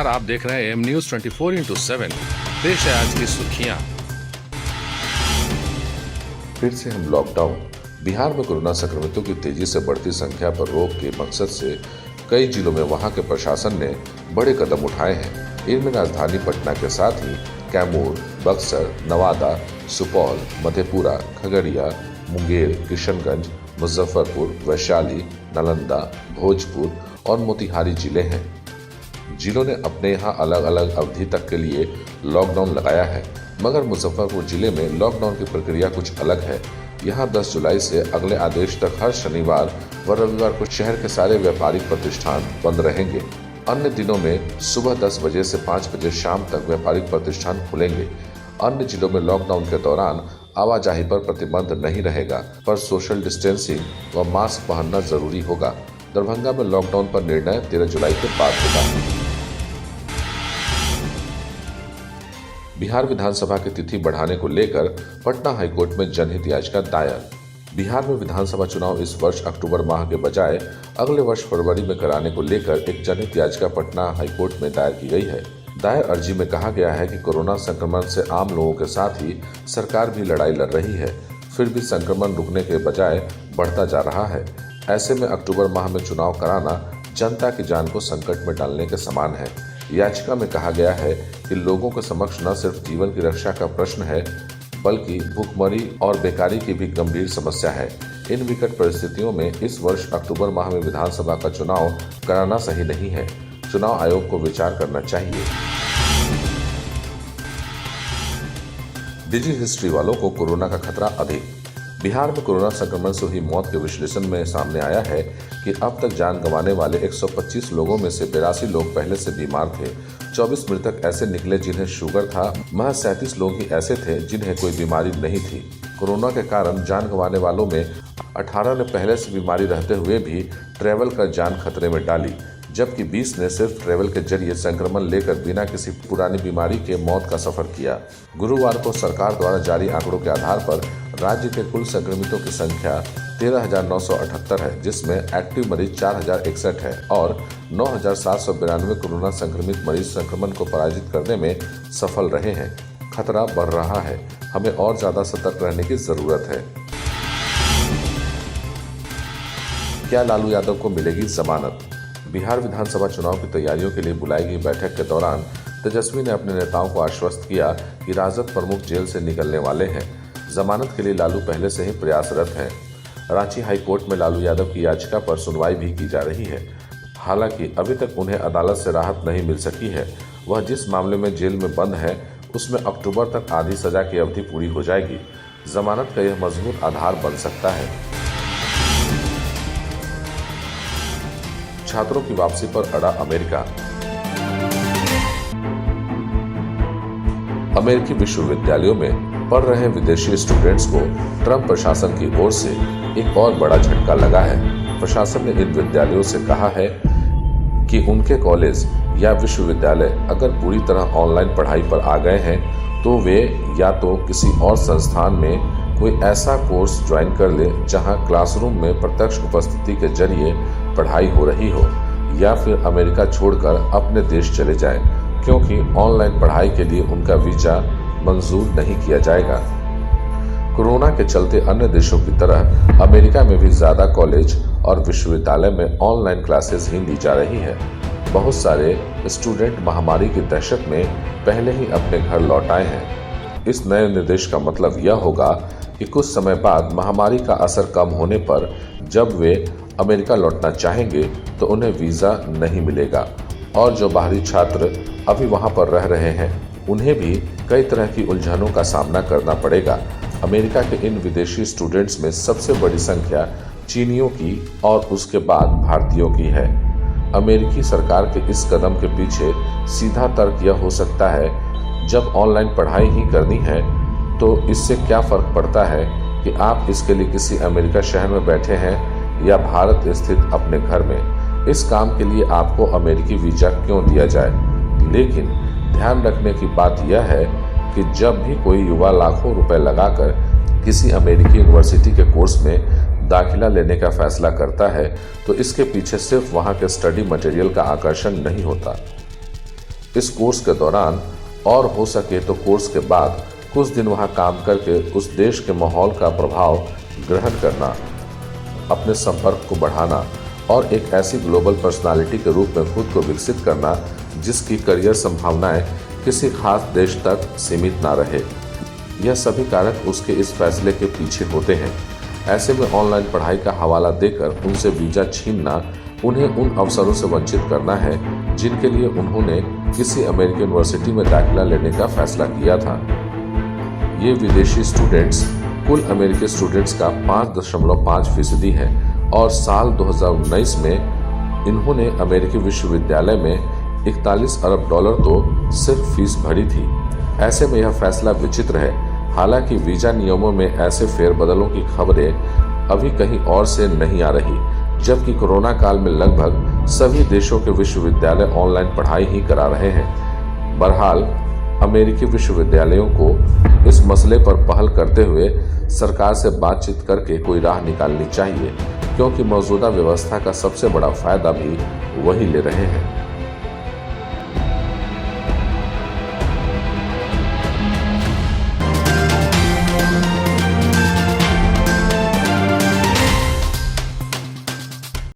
नमस्कार, आप देख रहे हैं एम न्यूज 24/7। पेश है आज की सुर्खियां। फिर से हम लॉकडाउन। बिहार में कोरोना संक्रमितों की तेजी से बढ़ती संख्या पर रोक के मकसद से कई जिलों में वहां के प्रशासन ने बड़े कदम उठाए हैं। इनमें राजधानी पटना के साथ ही कैमूर, बक्सर, नवादा, सुपौल, मधेपुरा, खगड़िया, मुंगेर, किशनगंज, मुजफ्फरपुर, वैशाली, नालंदा, भोजपुर और मोतिहारी जिले हैं। जिलों ने अपने यहाँ अलग अलग अवधि तक के लिए लॉकडाउन लगाया है, मगर मुजफ्फरपुर जिले में लॉकडाउन की प्रक्रिया कुछ अलग है। यहाँ 10 जुलाई से अगले आदेश तक हर शनिवार व रविवार को शहर के सारे व्यापारिक प्रतिष्ठान बंद रहेंगे। अन्य दिनों में सुबह 10 बजे से 5 बजे शाम तक व्यापारिक प्रतिष्ठान खुलेंगे। अन्य जिलों में लॉकडाउन के दौरान आवाजाही पर प्रतिबंध नहीं रहेगा, पर सोशल डिस्टेंसिंग व मास्क पहनना जरूरी होगा। दरभंगा में लॉकडाउन पर निर्णय 13 जुलाई के बाद होगा। बिहार विधानसभा की तिथि बढ़ाने को लेकर पटना हाईकोर्ट में जनहित याचिका दायर। बिहार में विधानसभा चुनाव इस वर्ष अक्टूबर माह के बजाय अगले वर्ष फरवरी में कराने को लेकर एक जनहित याचिका पटना हाईकोर्ट में दायर की गई है। दायर अर्जी में कहा गया है कि कोरोना संक्रमण से आम लोगों के साथ ही सरकार भी लड़ाई लड़ रही है, फिर भी संक्रमण रुकने के बजाय बढ़ता जा रहा है। ऐसे में अक्टूबर माह में चुनाव कराना जनता की जान को संकट में डालने के समान है। याचिका में कहा गया है कि लोगों के समक्ष न सिर्फ जीवन की रक्षा का प्रश्न है, बल्कि भूखमरी और बेकारी की भी गंभीर समस्या है। इन विकट परिस्थितियों में इस वर्ष अक्टूबर माह में विधानसभा का चुनाव कराना सही नहीं है। चुनाव आयोग को विचार करना चाहिए। डिजी हिस्ट्री वालों को कोरोना का खतरा अधिक। बिहार में कोरोना संक्रमण से हुई मौत के विश्लेषण में सामने आया है कि अब तक जान गंवाने वाले 125 लोगों में से 82 लोग पहले से बीमार थे। 24 मृतक ऐसे निकले जिन्हें शुगर था। महज 37 लोग ही ऐसे थे जिन्हें कोई बीमारी नहीं थी। कोरोना के कारण जान गंवाने वालों में 18 ने पहले से बीमारी रहते हुए भी ट्रैवल कर जान खतरे में डाली, जबकि 20 ने सिर्फ ट्रैवल के जरिए संक्रमण लेकर बिना किसी पुरानी बीमारी के मौत का सफर किया। गुरुवार को सरकार द्वारा जारी आंकड़ों के आधार पर राज्य के कुल संक्रमितों की संख्या 13,978 है, जिसमें एक्टिव मरीज 4,061 है और 9,792 कोरोना संक्रमित मरीज संक्रमण को पराजित करने में सफल रहे हैं। खतरा बढ़ रहा है, हमें और ज्यादा सतर्क रहने की जरूरत है। क्या लालू यादव को मिलेगी जमानत? बिहार विधानसभा चुनाव की तैयारियों के लिए बुलाई गई बैठक के दौरान तेजस्वी ने अपने नेताओं को आश्वस्त किया कि राजद प्रमुख जेल से निकलने वाले हैं। जमानत के लिए लालू पहले से ही प्रयासरत हैं। रांची हाईकोर्ट में लालू यादव की याचिका पर सुनवाई भी की जा रही है। हालांकि अभी तक उन्हें अदालत से राहत नहीं मिल सकी है। वह जिस मामले में जेल में बंद है, उसमें अक्टूबर तक आधी सजा की अवधि पूरी हो जाएगी। जमानत का यह मजबूत आधार बन सकता है। छात्रों की वापसी पर अड़ा अमेरिका। अमेरिकी विश्वविद्यालयों में पढ़ रहे विदेशी स्टूडेंट्स को ट्रंप प्रशासन की ओर से एक और बड़ा झटका लगा है। प्रशासन ने इन विद्यालयों से कहा है कि उनके कॉलेज या विश्वविद्यालय अगर पूरी तरह ऑनलाइन पढ़ाई पर आ गए हैं तो वे या तो किसी और संस्थान में कोई ऐसा कोर्स ज्वाइन कर ले जहां क्लासरूम में प्रत्यक्ष उपस्थिति के जरिए पढ़ाई हो रही हो, या फिर अमेरिका छोड़कर अपने देश चले जाएं, क्योंकि ऑनलाइन पढ़ाई के लिए उनका वीजा मंजूर नहीं किया जाएगा। कोरोना के चलते अन्य देशों की तरह अमेरिका में भी ज्यादा कॉलेज और विश्वविद्यालय में ऑनलाइन क्लासेस ही ली जा रही है। बहुत सारे स्टूडेंट महामारी की दहशत में पहले ही अपने घर लौट आए हैं। इस नए निर्देश का मतलब यह होगा कि कुछ समय बाद महामारी का असर कम होने पर जब वे अमेरिका लौटना चाहेंगे तो उन्हें वीजा नहीं मिलेगा, और जो बाहरी छात्र अभी वहां पर रह रहे हैं उन्हें भी कई तरह की उलझनों का सामना करना पड़ेगा। अमेरिका के इन विदेशी स्टूडेंट्स में सबसे बड़ी संख्या चीनियों की और उसके बाद भारतीयों की है। अमेरिकी सरकार के इस कदम के पीछे सीधा तर्क यह हो सकता है, जब ऑनलाइन पढ़ाई ही करनी है तो इससे क्या फर्क पड़ता है कि आप इसके लिए किसी अमेरिका शहर में बैठे हैं या भारत स्थित अपने घर में। इस काम के लिए आपको अमेरिकी वीजा क्यों दिया जाए? लेकिन ध्यान रखने की बात यह है कि जब भी कोई युवा लाखों रुपए लगाकर किसी अमेरिकी यूनिवर्सिटी के कोर्स में दाखिला लेने का फैसला करता है तो इसके पीछे सिर्फ वहां के स्टडी मटेरियल का आकर्षण नहीं होता। इस कोर्स के दौरान और हो सके तो कोर्स के बाद कुछ दिन वहां काम करके उस देश के माहौल का प्रभाव ग्रहण करना, अपने संपर्क को बढ़ाना और एक ऐसी ग्लोबल पर्सनालिटी के रूप में खुद को विकसित करना जिसकी करियर संभावनाएं किसी खास देश तक सीमित ना रहे। यह सभी कारक उसके इस फैसले के पीछे होते हैं। ऐसे में ऑनलाइन पढ़ाई का हवाला देकर उनसे वीजा छीनना उन्हें उन अवसरों से वंचित करना है जिनके लिए उन्होंने किसी अमेरिकन यूनिवर्सिटी में दाखिला लेने का फैसला किया था। ये विदेशी स्टूडेंट्स कुल अमेरिकी स्टूडेंट्स का 5.5% है और साल 2019 में इन्होंने अमेरिकी विश्वविद्यालय में 41 अरब डॉलर तो सिर्फ फीस भरी थी। ऐसे में यह फैसला विचित्र है। हालांकि वीजा नियमों में ऐसे फेरबदलों की खबरें अभी कहीं और से नहीं आ रही, जबकि कोरोना काल में लगभग सभी देशों के विश्वविद्यालय ऑनलाइन पढ़ाई ही करा रहे हैं। बहरहाल अमेरिकी विश्वविद्यालयों को इस मसले पर पहल करते हुए सरकार से बातचीत करके कोई राह निकालनी चाहिए, क्योंकि मौजूदा व्यवस्था का सबसे बड़ा फायदा भी वही ले रहे हैं।